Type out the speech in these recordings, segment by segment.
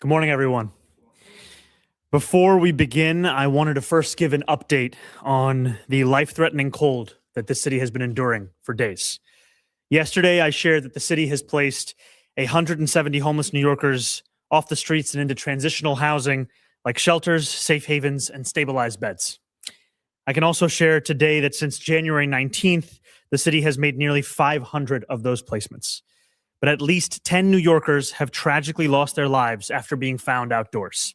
Good morning, everyone. Before we begin, I wanted to first give an update on the life-threatening cold that this city has been enduring for days. Yesterday, I shared that the city has placed 170 homeless New Yorkers off the streets and into transitional housing like shelters, safe havens, and stabilized beds. I can also share today that since January 19th, the city has made nearly 500 of those placements. But at least 10 New Yorkers have tragically lost their lives after being found outdoors.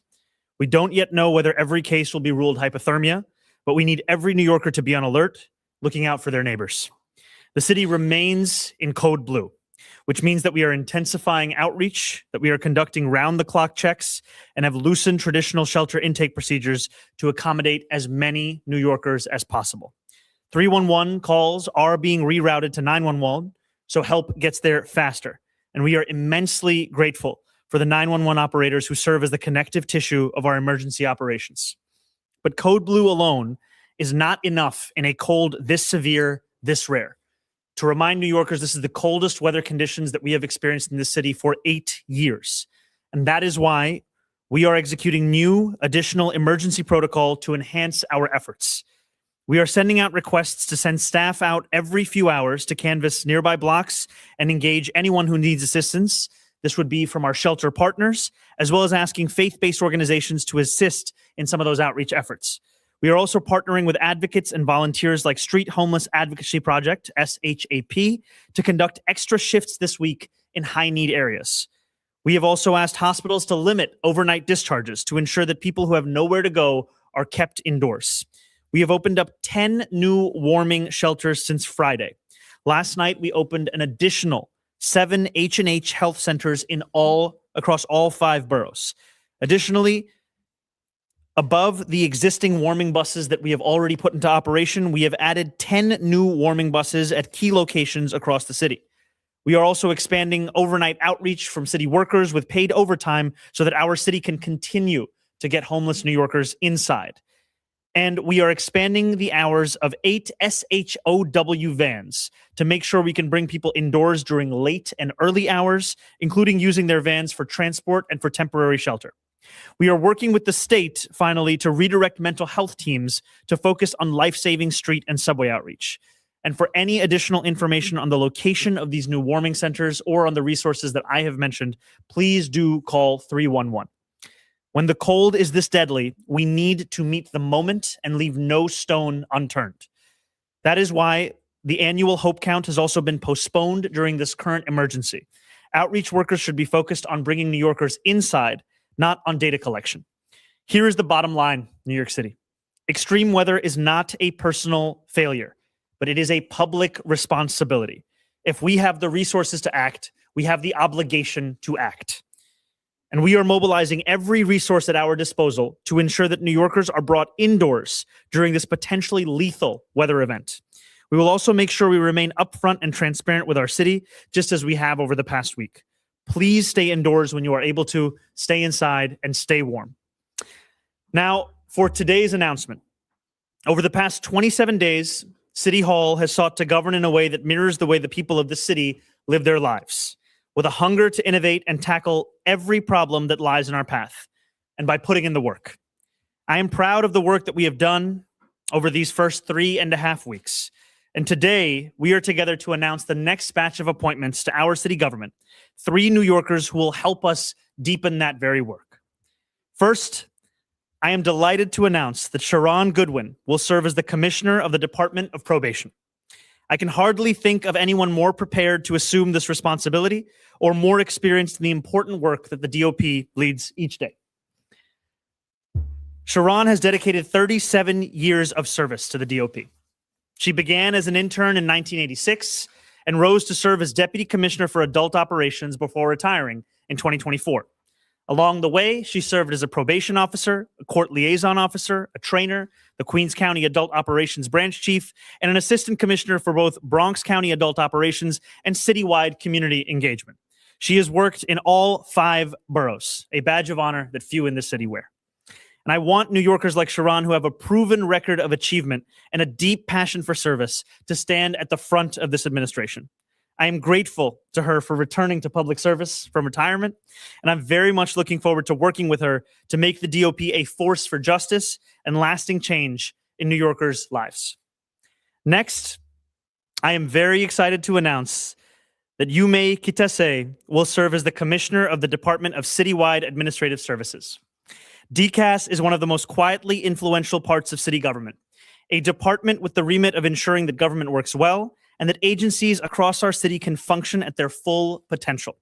We don't yet know whether every case will be ruled hypothermia, but we need every New Yorker to be on alert, looking out for their neighbors. The city remains in code blue, which means that we are intensifying outreach, that we are conducting round-the-clock checks, and have loosened traditional shelter intake procedures to accommodate as many New Yorkers as possible. 311 calls are being rerouted to 911, so help gets there faster. And we are immensely grateful for the 911 operators who serve as the connective tissue of our emergency operations. But code blue alone is not enough in a cold this severe, this rare. To remind New Yorkers, this is the coldest weather conditions that we have experienced in this city for 8 years. And that is why we are executing new additional emergency protocol to enhance our efforts. We are sending out requests to send staff out every few hours to canvass nearby blocks and engage anyone who needs assistance. This would be from our shelter partners, as well as asking faith-based organizations to assist in some of those outreach efforts. We are also partnering with advocates and volunteers like Street Homeless Advocacy Project, SHAP, to conduct extra shifts this week in high-need areas. We have also asked hospitals to limit overnight discharges to ensure that people who have nowhere to go are kept indoors. We have opened up 10 new warming shelters since Friday. Last night, we opened an additional 7 H&H health centers across all 5 boroughs. Additionally, above the existing warming buses that we have already put into operation, we have added 10 new warming buses at key locations across the city. We are also expanding overnight outreach from city workers with paid overtime so that our city can continue to get homeless New Yorkers inside. And we are expanding the hours of 8 SHOW vans to make sure we can bring people indoors during late and early hours, including using their vans for transport and for temporary shelter. We are working with the state, finally, to redirect mental health teams to focus on life-saving street and subway outreach. And for any additional information on the location of these new warming centers or on the resources that I have mentioned, please do call 311. When the cold is this deadly, we need to meet the moment and leave no stone unturned. That is why the annual Hope Count has also been postponed during this current emergency. Outreach workers should be focused on bringing New Yorkers inside, not on data collection. Here is the bottom line, New York City. Extreme weather is not a personal failure, but it is a public responsibility. If we have the resources to act, we have the obligation to act. And we are mobilizing every resource at our disposal to ensure that New Yorkers are brought indoors during this potentially lethal weather event. We will also make sure we remain upfront and transparent with our city, just as we have over the past week. Please stay indoors when you are able to, stay inside, and stay warm. Now, for today's announcement. Over the past 27 days, City Hall has sought to govern in a way that mirrors the way the people of the city live their lives, with a hunger to innovate and tackle every problem that lies in our path, and by putting in the work. I am proud of the work that we have done over these first 3.5 weeks. And today, we are together to announce the next batch of appointments to our city government, 3 New Yorkers who will help us deepen that very work. First, I am delighted to announce that Zohran Goodwin will serve as the Commissioner of the Department of Probation. I can hardly think of anyone more prepared to assume this responsibility or more experienced in the important work that the DOP leads each day. Zohran has dedicated 37 years of service to the DOP. She began as an intern in 1986 and rose to serve as Deputy Commissioner for Adult Operations before retiring in 2024. Along the way, she served as a probation officer, a court liaison officer, a trainer, the Queens County Adult Operations Branch Chief, and an assistant commissioner for both Bronx County Adult Operations and citywide community engagement. She has worked in all 5 boroughs, a badge of honor that few in this city wear. And I want New Yorkers like Zohran, who have a proven record of achievement and a deep passion for service, to stand at the front of this administration. I am grateful to her for returning to public service from retirement, and I'm very much looking forward to working with her to make the DOP a force for justice and lasting change in New Yorkers' lives. Next, I am very excited to announce that Yume Kitase will serve as the Commissioner of the Department of Citywide Administrative Services. DCAS is one of the most quietly influential parts of city government, a department with the remit of ensuring that government works well and that agencies across our city can function at their full potential.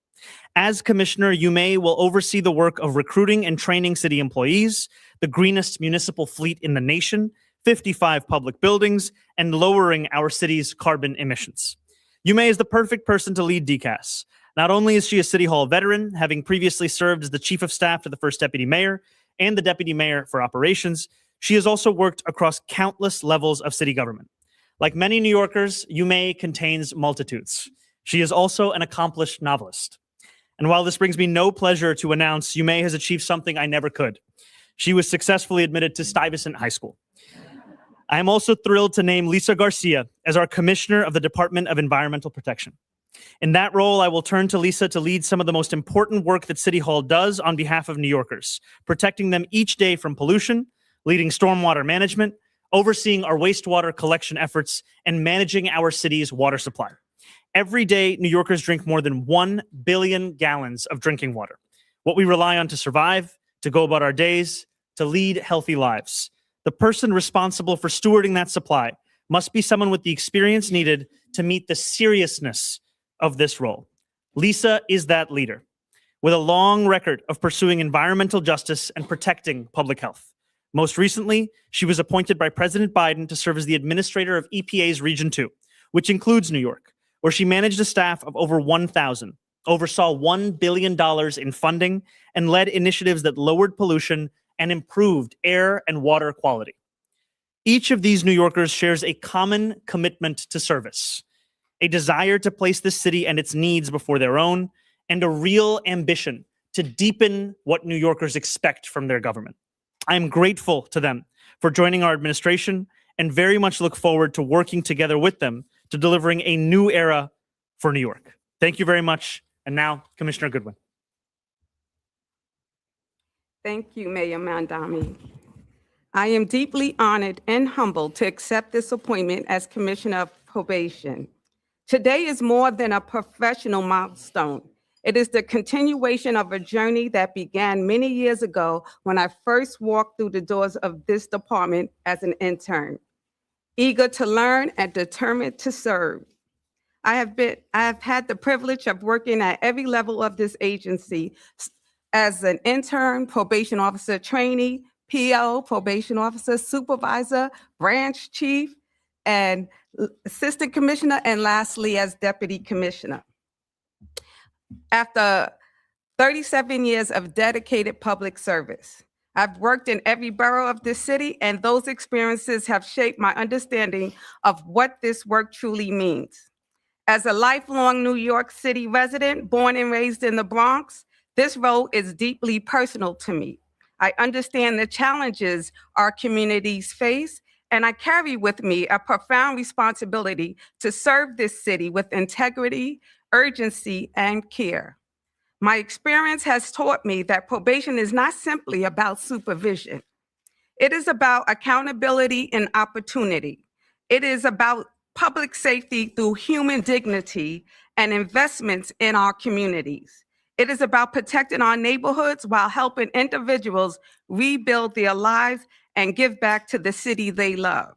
As Commissioner, Yume will oversee the work of recruiting and training city employees, the greenest municipal fleet in the nation, 55 public buildings, and lowering our city's carbon emissions. Yume is the perfect person to lead DCAS. Not only is she a City Hall veteran, having previously served as the Chief of Staff to the first Deputy Mayor and the Deputy Mayor for Operations, she has also worked across countless levels of city government. Like many New Yorkers, Yume contains multitudes. She is also an accomplished novelist. And while this brings me no pleasure to announce, Yume has achieved something I never could. She was successfully admitted to Stuyvesant High School. I am also thrilled to name Lisa Garcia as our Commissioner of the Department of Environmental Protection. In that role, I will turn to Lisa to lead some of the most important work that City Hall does on behalf of New Yorkers, protecting them each day from pollution, leading stormwater management, overseeing our wastewater collection efforts, and managing our city's water supply. Every day, New Yorkers drink more than 1 billion gallons of drinking water, what we rely on to survive, to go about our days, to lead healthy lives. The person responsible for stewarding that supply must be someone with the experience needed to meet the seriousness of this role. Lisa is that leader, with a long record of pursuing environmental justice and protecting public health. Most recently, she was appointed by President Biden to serve as the administrator of EPA's Region 2, which includes New York, where she managed a staff of over 1,000, oversaw $1 billion in funding, and led initiatives that lowered pollution and improved air and water quality. Each of these New Yorkers shares a common commitment to service, a desire to place this city and its needs before their own, and a real ambition to deepen what New Yorkers expect from their government. I am grateful to them for joining our administration and very much look forward to working together with them to delivering a new era for New York. Thank you very much. And now, Commissioner Goodwin. Thank you, Mayor Mamdani. I am deeply honored and humbled to accept this appointment as Commissioner of Probation. Today is more than a professional milestone. It is the continuation of a journey that began many years ago when I first walked through the doors of this department as an intern, eager to learn and determined to serve. I have had the privilege of working at every level of this agency as an intern, probation officer trainee, PO, probation officer, supervisor, branch chief, and assistant commissioner, and lastly, as deputy commissioner. After 37 years of dedicated public service, I've worked in every borough of this city, and those experiences have shaped my understanding of what this work truly means. As a lifelong New York City resident, born and raised in the Bronx, this role is deeply personal to me. I understand the challenges our communities face, and I carry with me a profound responsibility to serve this city with integrity, urgency, and care. My experience has taught me that probation is not simply about supervision. It is about accountability and opportunity. It is about public safety through human dignity and investments in our communities. It is about protecting our neighborhoods while helping individuals rebuild their lives and give back to the city they love.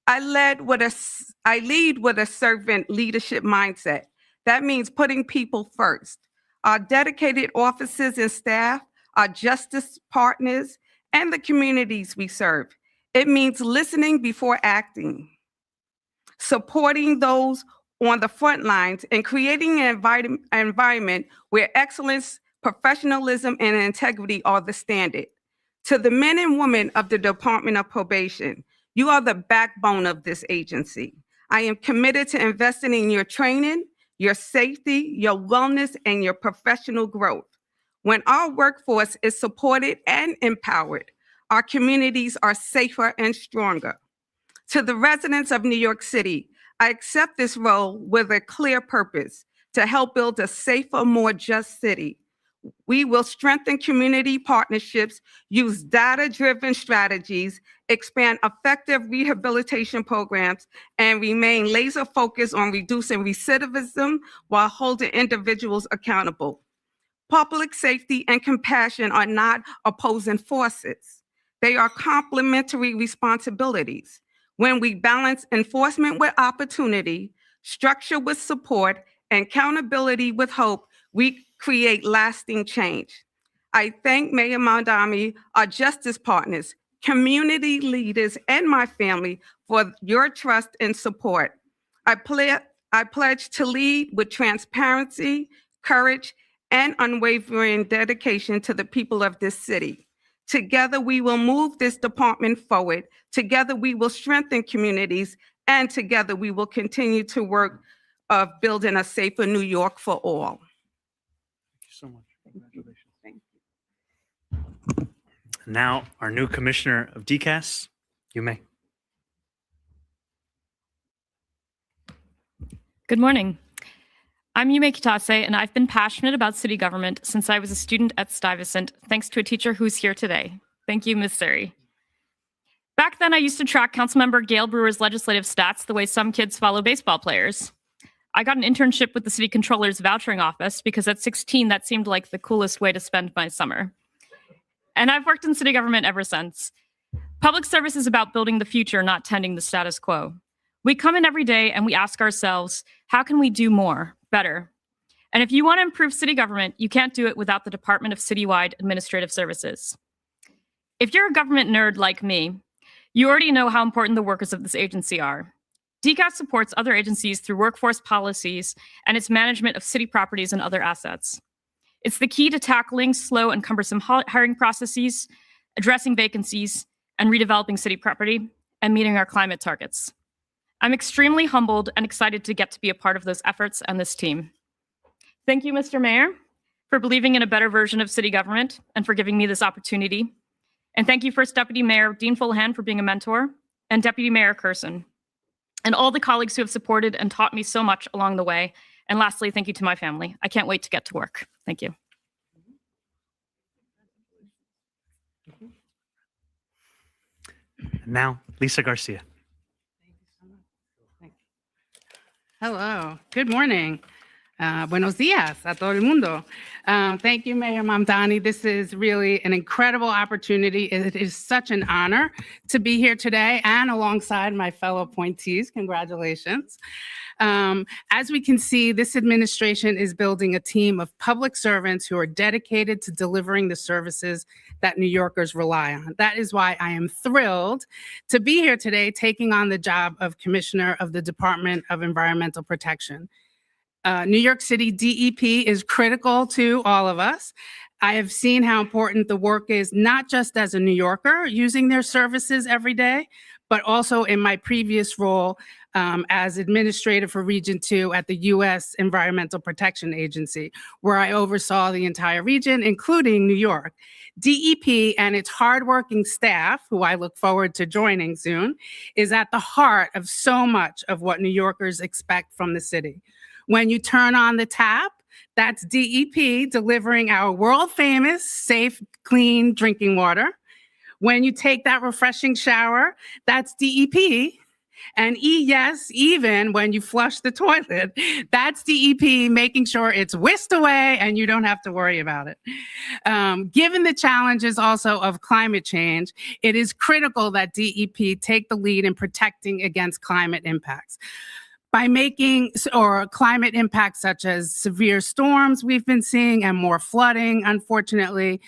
I lead with a servant leadership mindset. That means putting people first. Our dedicated officers and staff, our justice partners, and the communities we serve. It means listening before acting, supporting those on the front lines, and creating an environment where excellence, professionalism, and integrity are the standard. To the men and women of the Department of Probation, you are the backbone of this agency. I am committed to investing in your training, your safety, your wellness, and your professional growth. When our workforce is supported and empowered, our communities are safer and stronger. To the residents of New York City, I accept this role with a clear purpose to help build a safer, more just city. We will strengthen community partnerships, use data-driven strategies, expand effective rehabilitation programs, and remain laser-focused on reducing recidivism while holding individuals accountable. Public safety and compassion are not opposing forces. They are complementary responsibilities. When we balance enforcement with opportunity, structure with support, and accountability with hope, we create lasting change. I thank Mayor Mamdani, our justice partners, community leaders, and my family for your trust and support. I pledge to lead with transparency, courage, and unwavering dedication to the people of this city. Together, we will move this department forward. Together, we will strengthen communities, and together, we will continue to work of building a safer New York for all. Thank you so much. Congratulations. Thank you. Now, our new commissioner of DCAS, you may. Good morning. I'm Yume Kitase, and I've been passionate about city government since I was a student at Stuyvesant, thanks to a teacher who's here today. Thank you, Ms. Suri. Back then, I used to track Councilmember Gail Brewer's legislative stats the way some kids follow baseball players. I got an internship with the city controller's vouchering office because at 16, that seemed like the coolest way to spend my summer. And I've worked in city government ever since. Public service is about building the future, not tending the status quo. We come in every day and we ask ourselves, how can we do more, better? And if you want to improve city government, you can't do it without the Department of Citywide Administrative Services. If you're a government nerd like me, you already know how important the workers of this agency are. DCAS supports other agencies through workforce policies and its management of city properties and other assets. It's the key to tackling slow and cumbersome hiring processes, addressing vacancies, and redeveloping city property, and meeting our climate targets. I'm extremely humbled and excited to get to be a part of those efforts and this team. Thank you, Mr. Mayor, for believing in a better version of city government and for giving me this opportunity. And thank you, First Deputy Mayor Dean Fullahan, for being a mentor, and Deputy Mayor Curson, and all the colleagues who have supported and taught me so much along the way. And lastly, thank you to my family. I can't wait to get to work. Thank you. And now, Lisa Garcia. Hello, good morning. Buenos dias a todo el mundo. Thank you, Mayor Mamdani. This is really an incredible opportunity. It is such an honor to be here today and alongside my fellow appointees. Congratulations. As we can see, this administration is building a team of public servants who are dedicated to delivering the services that New Yorkers rely on. That is why I am thrilled to be here today taking on the job of Commissioner of the Department of Environmental Protection. New York City DEP is critical to all of us. I have seen how important the work is, not just as a New Yorker using their services every day, but also in my previous role as administrator for Region 2 at the U.S. Environmental Protection Agency, where I oversaw the entire region, including New York. DEP and its hardworking staff, who I look forward to joining soon, is at the heart of so much of what New Yorkers expect from the city. When you turn on the tap, that's DEP delivering our world-famous, safe, clean drinking water. When you take that refreshing shower, that's DEP. And yes, even when you flush the toilet, that's DEP making sure it's whisked away and you don't have to worry about it. Given the challenges also of climate change, it is critical that DEP take the lead in protecting against climate impacts. By making climate impacts such as severe storms we've been seeing and more flooding, unfortunately,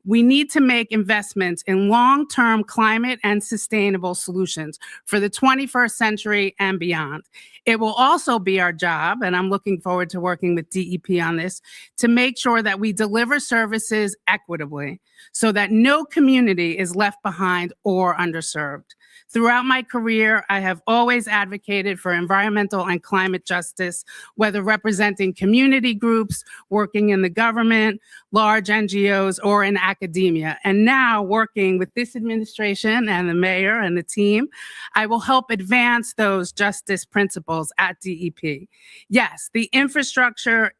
we need to make investments in long-term climate and sustainable solutions for the 21st century and beyond. It will also be our job, and I'm looking forward to working with DEP on this, to make sure that we deliver services equitably so that no community is left behind or underserved. Throughout my career, I have always advocated for environmental environmental and climate justice, whether representing community groups, working in the government, large NGOs, or in academia. And now working with this administration and the mayor and the team, I will help advance those justice principles at DEP. Yes, the infrastructure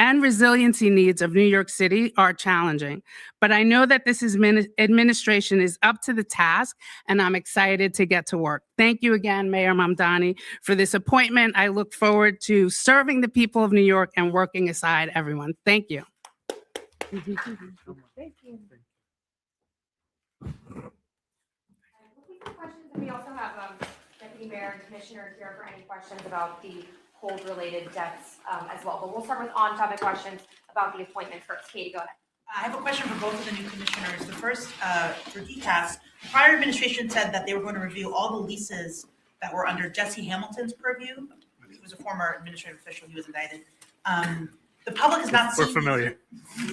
and resiliency needs of New York City are challenging, but I know that this administration is up to the task, and I'm excited to get to work. Thank you again, Mayor Mamdani, for this appointment. I look forward to serving the people of New York and working aside everyone. Thank you. Thank you. Questions, and we also have Deputy Mayor and Commissioner here for any questions about the hold-related debts as well. But we'll start with on-topic questions about the appointment first. Katie, go ahead. I have a question for both of the new commissioners. The first, for DCAS, the prior administration said that they were going to review all the leases that were under Jesse Hamilton's purview. He was a former administrative official. He was indicted. The public has not We're seen familiar.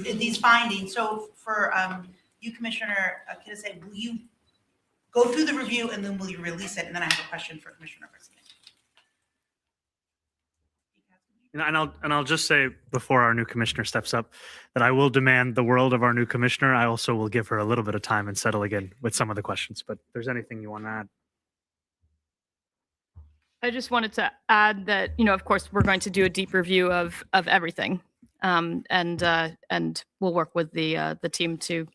these findings. So for you, Commissioner Kitase, will you go through the review and then will you release it? And then I have a question for Commissioner Garcia. And I'll just say before our new commissioner steps up that I will demand the world of our new commissioner. I also will give her a little bit of time and settle again with some of the questions. But if there's anything you want to add. I just wanted to add that, of course, we're going to do a deep review of everything, and we'll work with the team to.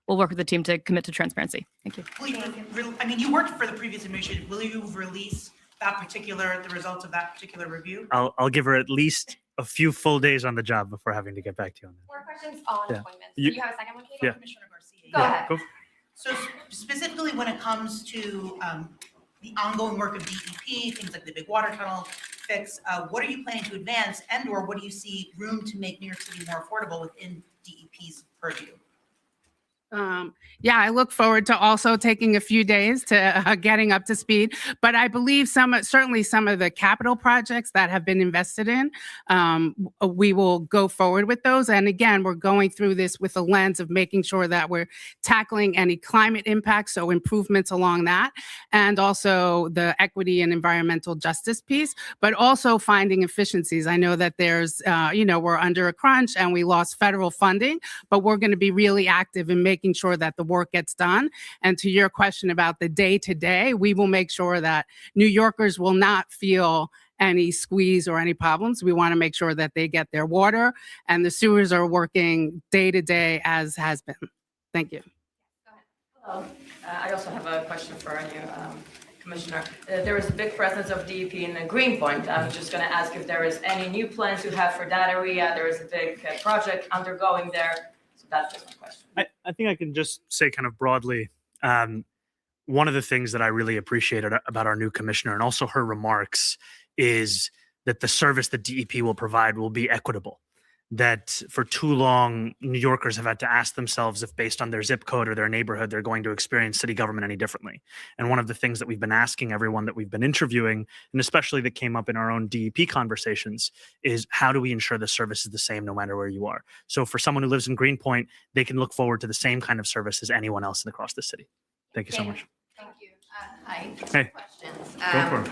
We'll work with the team to commit to transparency. Thank you. Will you, you worked for the previous administration. Will you release the results of that particular review? I'll give her at least a few full days on the job before having to get back to you on that. More questions on Yeah. appointments. You- Do you have a second one, Katie? Yeah. Commissioner Garcia. Go ahead. Go. So specifically when it comes to the ongoing work of DEP, things like the big water tunnel fix, what are you planning to advance and/or what do you see room to make New York City more affordable within DEP's purview? Yeah, I look forward to also taking a few days to getting up to speed. But I believe certainly some of the capital projects that have been invested in, we will go forward with those. And again, we're going through this with a lens of making sure that we're tackling any climate impacts, so improvements along that, and also the equity and environmental justice piece, but also finding efficiencies. I know that there's, we're under a crunch and we lost federal funding, but we're going to be really active in making sure that the work gets done. And to your question about the day-to-day, we will make sure that New Yorkers will not feel any squeeze or any problems. We want to make sure that they get their water and the sewers are working day-to-day as has been. Thank you. Hello. I also have a question for our new commissioner. There is a big presence of DEP in Greenpoint. I'm just going to ask if there is any new plans you have for that area. There is a big project undergoing there. So that's just my question. I think I can just say kind of broadly, one of the things that I really appreciated about our new commissioner and also her remarks is that the service that DEP will provide will be equitable. That for too long, New Yorkers have had to ask themselves if based on their zip code or their neighborhood, they're going to experience city government any differently. And one of the things that we've been asking everyone that we've been interviewing, and especially that came up in our own DEP conversations, is how do we ensure the service is the same no matter where you are? So for someone who lives in Greenpoint, they can look forward to the same kind of service as anyone else across the city. Thank you so much. Thank you. Hi. Hey. Questions. Go for it.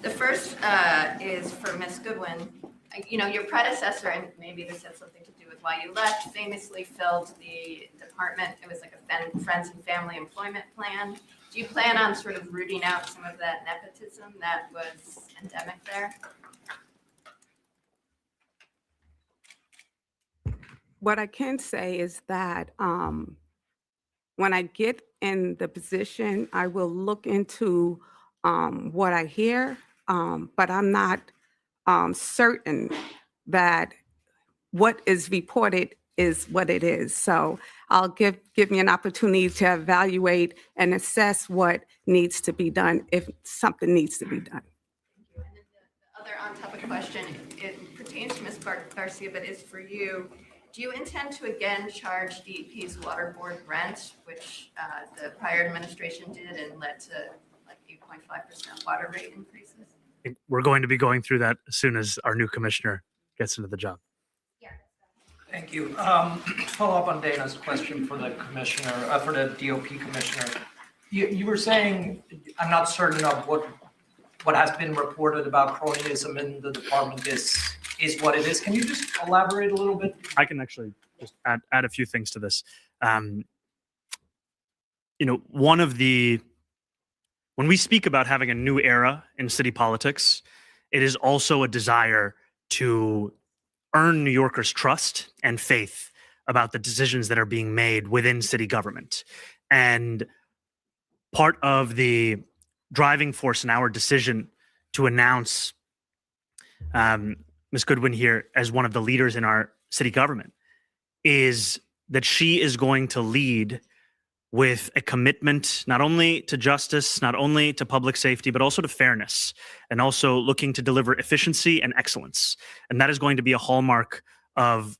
The first is for Ms. Goodwin. Your predecessor, and maybe this has something to do with why you left, famously filled the department. It was like a friends and family employment plan. Do you plan on sort of rooting out some of that nepotism that was endemic there? What I can say is that when I get in the position, I will look into what I hear, but I'm not certain that what is reported is what it is. So I'll give me an opportunity to evaluate and assess what needs to be done if something needs to be done. Thank you. And then the other on-topic question, it pertains to Ms. Garcia, but is for you. Do you intend to again charge DEP's water board rent, which the prior administration did and led to like 8.5% water rate increases? We're going to be going through that as soon as our new commissioner gets into the job. Thank you. Follow up on Dana's question for the commissioner, for the DOP commissioner. You were saying, I'm not certain of what what has been reported about cronyism in the department is what it is. Can you just elaborate a little bit? I can actually just add a few things to this. When we speak about having a new era in city politics, it is also a desire to earn New Yorkers' trust and faith about the decisions that are being made within city government. And part of the driving force in our decision to announce Ms. Goodwin here as one of the leaders in our city government is that she is going to lead with a commitment not only to justice, not only to public safety, but also to fairness, and also looking to deliver efficiency and excellence. And that is going to be a hallmark of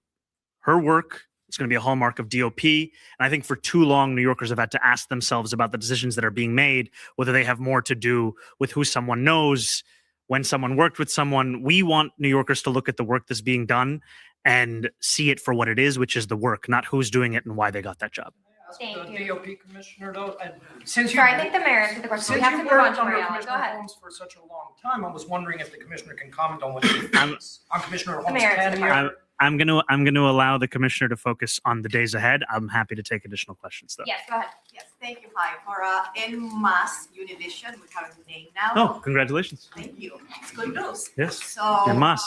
her work. It's going to be a hallmark of DOP. And I think for too long, New Yorkers have had to ask themselves about the decisions that are being made, whether they have more to do with who someone knows, when someone worked with someone. We want New Yorkers to look at the work that's being done and see it for what it is, which is the work, not who's doing it and why they got that job. Thank The you. DOP commissioner, though, and since you Sorry, I think the mayor answered the question. We since have to you move on worked to under Mariella. Go Commissioner ahead. Holmes for such a long time, I was wondering if the commissioner can comment on what she thinks on Commissioner Holmes' mayor answered the tenure. I'm going to allow the commissioner to focus on the days ahead. I'm happy to take additional questions, though. Yes, go ahead. Yes, thank you, Hi. For NMAS Univision, we have a name now. Oh, congratulations. Thank you. It's good news. Yes. So. En más.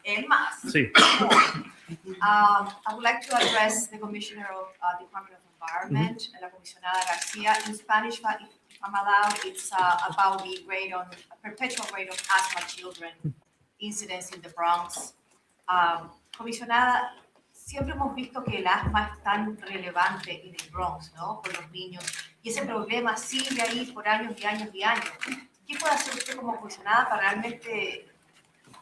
NMAS. Sí. I would like to address the Commissioner of Department of Environment, La Comisionada Garcia. In Spanish, if I'm allowed, it's about the perpetual rate of asthma children incidents in the Bronx. Comisionada, siempre hemos visto que el asma es tan relevante en el Bronx, ¿no? Con los niños. Y ese problema sigue ahí por años y años y años. ¿Qué puede hacer usted como comisionada para realmente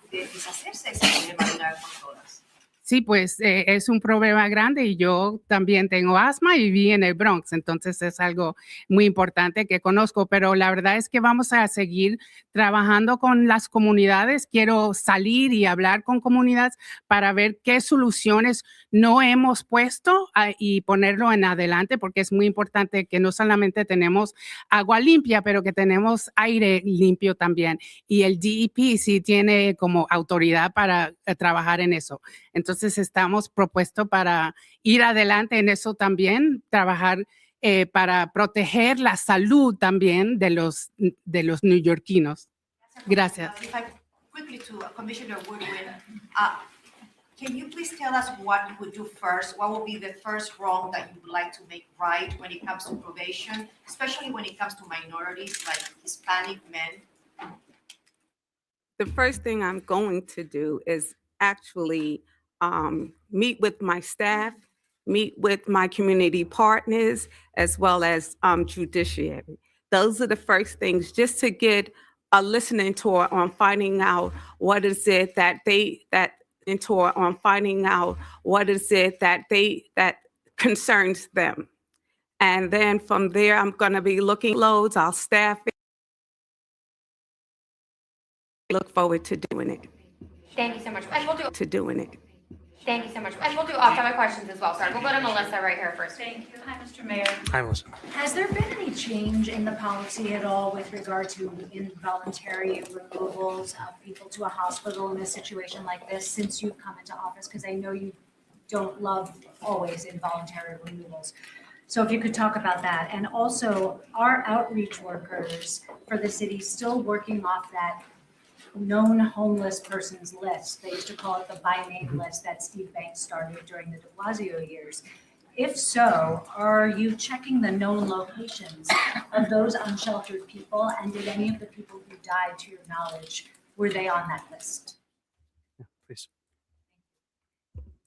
deshacerse de ese problema de una vez por todas? Sí, pues es un problema grande y yo también tengo asma y viví en el Bronx, entonces es algo muy importante que conozco, pero la verdad es que vamos a seguir trabajando con las comunidades. Quiero salir y hablar con comunidades para ver qué soluciones no hemos puesto y ponerlo en adelante, porque es muy importante que no solamente tenemos agua limpia, pero que tenemos aire limpio también. Y el DEP sí tiene como autoridad para trabajar en eso. Entonces estamos propuestos para ir adelante en eso también, trabajar para proteger la salud también de los neoyorquinos. Gracias. If I quickly to Commissioner Woodwin, can you please tell us what you would do first? What will be the first wrong that you would like to make right when it comes to probation, especially when it comes to minorities like Hispanic men? The first thing I'm going to do is actually meet with my staff, meet with my community partners, as well as judiciary. Those are the first things, just to get a listening tour on finding out what is it that concerns them. And then from there, I'm going to be looking loads, I'll staff it. Look forward to doing it. Thank you so much. And we'll do Thank you so much. And we'll do off-topic questions as well. Sorry, we'll go to Melissa right here first. Thank you. Hi, Mr. Mayor. Hi, Melissa. Has there been any change in the policy at all with regard to involuntary removals of people to a hospital in a situation like this since you've come into office? Because I know you don't love always involuntary removals. So if you could talk about that. And also, are outreach workers for the city still working off that known homeless persons list? They used to call it the by name list that Steve Banks started during the de Blasio years. If so, are you checking the known locations of those unsheltered people? And did any of the people who died, to your knowledge, were they on that list? Yeah, please.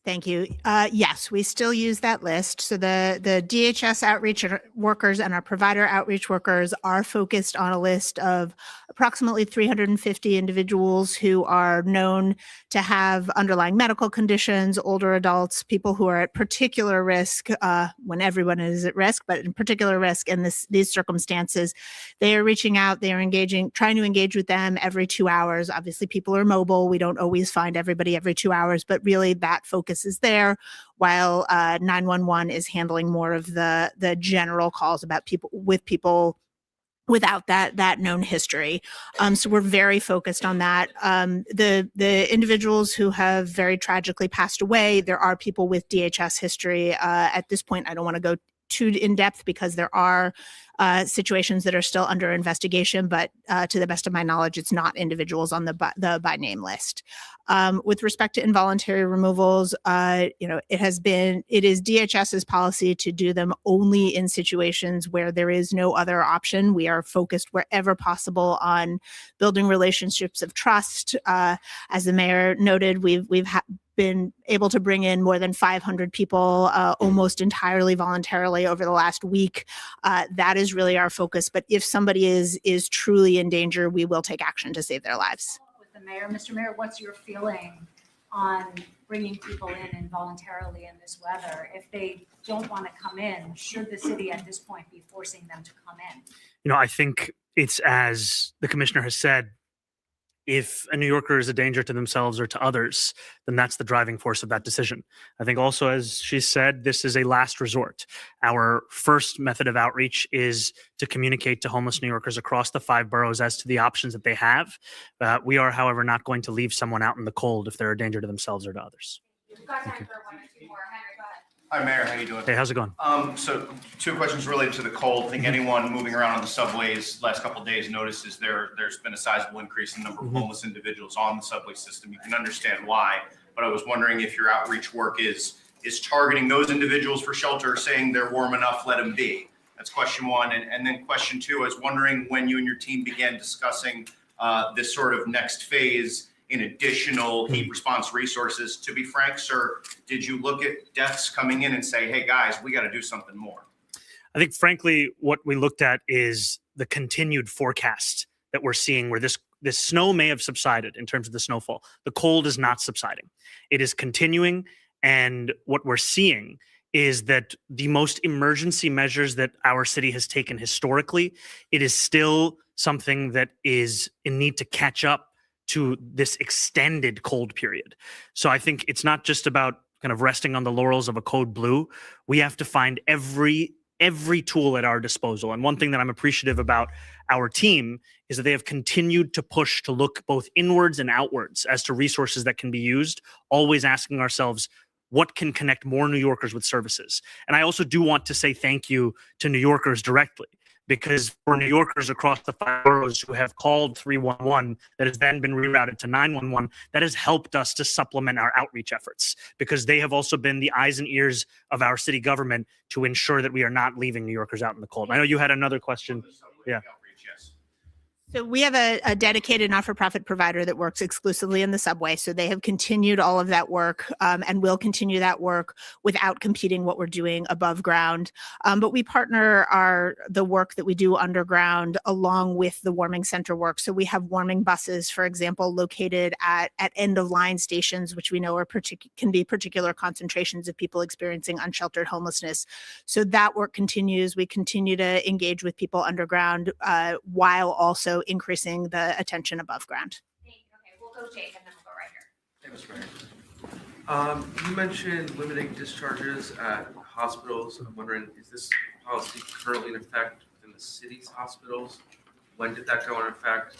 Thank you. Yes, we still use that list. So the DHS outreach workers and our provider outreach workers are focused on a list of approximately 350 individuals who are known to have underlying medical conditions, older adults, people who are at particular risk when everyone is at risk, but in particular risk in these circumstances. They are reaching out, they are trying to engage with them every 2 hours. Obviously, people are mobile. We don't always find everybody every 2 hours, but really that focus is there, while 911 is handling more of the general calls about people without that known history. So we're very focused on that. The individuals who have very tragically passed away, there are people with DHS history. At this point, I don't want to go too in depth because there are situations that are still under investigation, but to the best of my knowledge, it's not individuals on the by name list. With respect to involuntary removals, it is DHS's policy to do them only in situations where there is no other option. We are focused wherever possible on building relationships of trust. As the mayor noted, we've been able to bring in more than 500 people almost entirely voluntarily over the last week. That is really our focus. But if somebody is truly in danger, we will take action to save their lives. With the mayor, Mr. Mayor, what's your feeling on bringing people in involuntarily in this weather? If they don't want to come in, should the city at this point be forcing them to come in? I think it's, as the commissioner has said, if a New Yorker is a danger to themselves or to others, then that's the driving force of that decision. I think also, as she said, this is a last resort. Our first method of outreach is to communicate to homeless New Yorkers across the 5 boroughs as to the options that they have. We are, however, not going to leave someone out in the cold if they're a danger to themselves or to others. We've got time for 1 or 2 more. Henry, go ahead. Hi, Mayor. How you doing? Hey, how's it going? So 2 questions related to the cold. I think anyone moving around on the subways last couple of days notices there's been a sizable increase in the number of homeless individuals on the subway system. You can understand why, but I was wondering if your outreach work is targeting those individuals for shelter, saying they're warm enough, let them be. That's question 1. And then question 2, I was wondering when you and your team began discussing this sort of next phase in additional heat response resources. To be frank, sir, did you look at deaths coming in and say, hey guys, we got to do something more? I think, frankly, what we looked at is the continued forecast that we're seeing, where this snow may have subsided in terms of the snowfall. The cold is not subsiding. It is continuing. And what we're seeing is that the most emergency measures that our city has taken historically, it is still something that is in need to catch up to this extended cold period. So I think it's not just about kind of resting on the laurels of a code blue. We have to find every tool at our disposal. And one thing that I'm appreciative about our team is that they have continued to push to look both inwards and outwards as to resources that can be used, always asking ourselves, what can connect more New Yorkers with services? And I also do want to say thank you to New Yorkers directly, because for New Yorkers across the 5 boroughs who have called 311 that has then been rerouted to 911, that has helped us to supplement our outreach efforts, because they have also been the eyes and ears of our city government to ensure that we are not leaving New Yorkers out in the cold. I know you had another question. Yeah. So we have a dedicated not-for-profit provider that works exclusively in the subway. So they have continued all of that work and will continue that work without competing what we're doing above ground. But we partner the work that we do underground along with the warming center work. So we have warming buses, for example, located at end-of-line stations, which we know can be particular concentrations of people experiencing unsheltered homelessness. So that work continues. We continue to engage with people underground while also increasing the attention above ground. Okay, we'll go Jake and then we'll go right here. Hey, Mr. Mayor. You mentioned limiting discharges at hospitals. I'm wondering, is this policy currently in effect within the city's hospitals? When did that go in effect?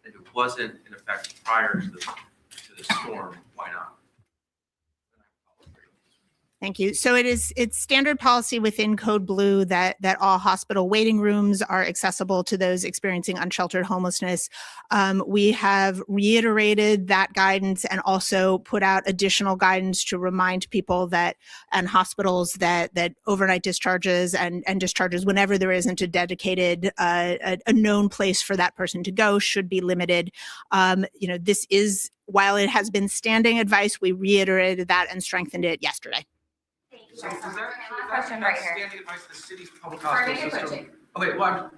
If it wasn't in effect prior to the storm, why not? Thank you. So it's standard policy within Code Blue that all hospital waiting rooms are accessible to those experiencing unsheltered homelessness. We have reiterated that guidance and also put out additional guidance to remind people and hospitals that overnight discharges and discharges whenever there isn't a dedicated, a known place for that person to go should be limited. This is, while it has been standing advice, we reiterated that and strengthened it yesterday. So is that Question right here. standing advice to the city's public hospital system? Okay, well,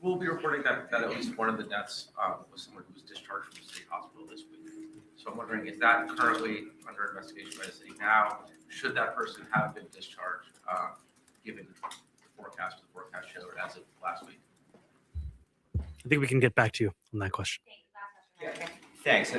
we'll be reporting that at least one of the deaths was someone who was discharged from the state hospital this week. So I'm wondering, is that currently under investigation by the city now? Should that person have been discharged, given the forecast showed as of last week? I think we can get back to you on that question. Thanks.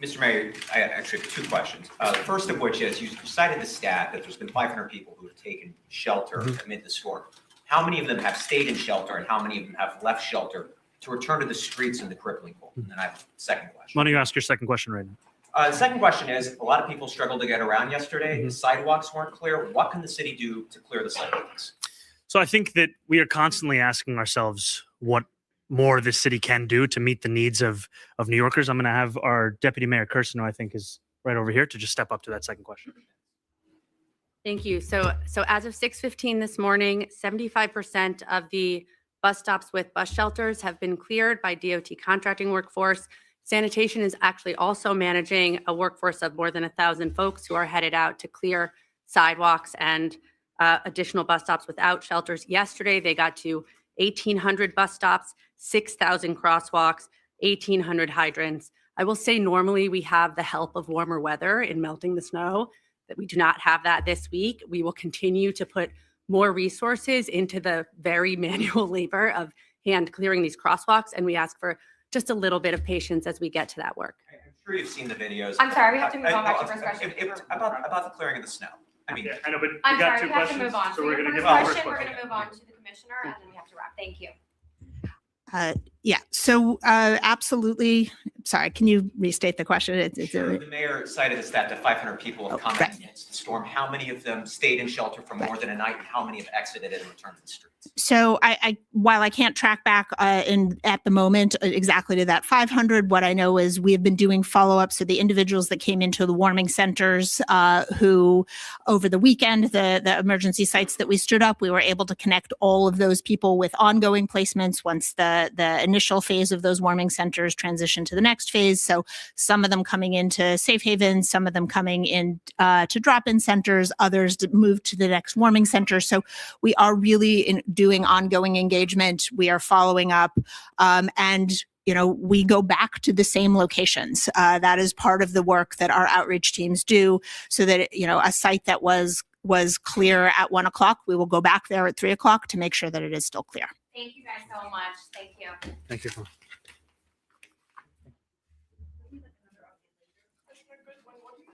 Mr. Mayor, I actually have 2 questions. The first of which is, you cited the stat that there's been 500 people who have taken shelter amid the storm. how many of them have stayed in shelter and how many of them have left shelter to return to the streets in the crippling cold? And then I have a second question. Why don't you ask your second question right now? The second question is, a lot of people struggled to get around yesterday. The sidewalks weren't clear. What can the city do to clear the sidewalks? So I think that we are constantly asking ourselves what more this city can do to meet the needs of New Yorkers. I'm going to have our Deputy Mayor Kirsten, who I think is right over here, to just step up to that second question. Thank you. So as of 6:15 this morning, 75% of the bus stops with bus shelters have been cleared by DOT contracting workforce. Sanitation is actually also managing a workforce of more than 1,000 folks who are headed out to clear sidewalks and additional bus stops without shelters. Yesterday, they got to 1,800 bus stops, 6,000 crosswalks, 1,800 hydrants. I will say normally we have the help of warmer weather in melting the snow, that we do not have that this week. We will continue to put more resources into the very manual labor of hand clearing these crosswalks, and we ask for just a little bit of patience as we get to that work. I'm sure you've seen the videos. I'm sorry, we have to move on back to your first question. About the clearing of the snow. I mean, I know, but I'm we got sorry, two we have to questions, move on. so we're going to your give our first first question, we're question. going to move on to the commissioner, and then we have to wrap. Thank you. Yeah, so absolutely. Sorry, can you restate the question? sure, the mayor cited the stat that 500 people have come right. against the storm. How many of them stayed in shelter for more than a night, and how many have exited and returned to the streets? So while I can't track back at the moment exactly to that 500, what I know is we have been doing follow-ups to the individuals that came into the warming centers who over the weekend, the emergency sites that we stood up, we were able to connect all of those people with ongoing placements once the initial phase of those warming centers transitioned to the next phase. So some of them coming into safe havens, some of them coming in to drop-in centers, others moved to the next warming center. So we are really doing ongoing engagement. We are following up, and we go back to the same locations. That is part of the work that our outreach teams do, so that a site that was clear at 1 o'clock, we will go back there at 3 o'clock to make sure that it is still clear. Thank you guys so much. Thank you. Thank you.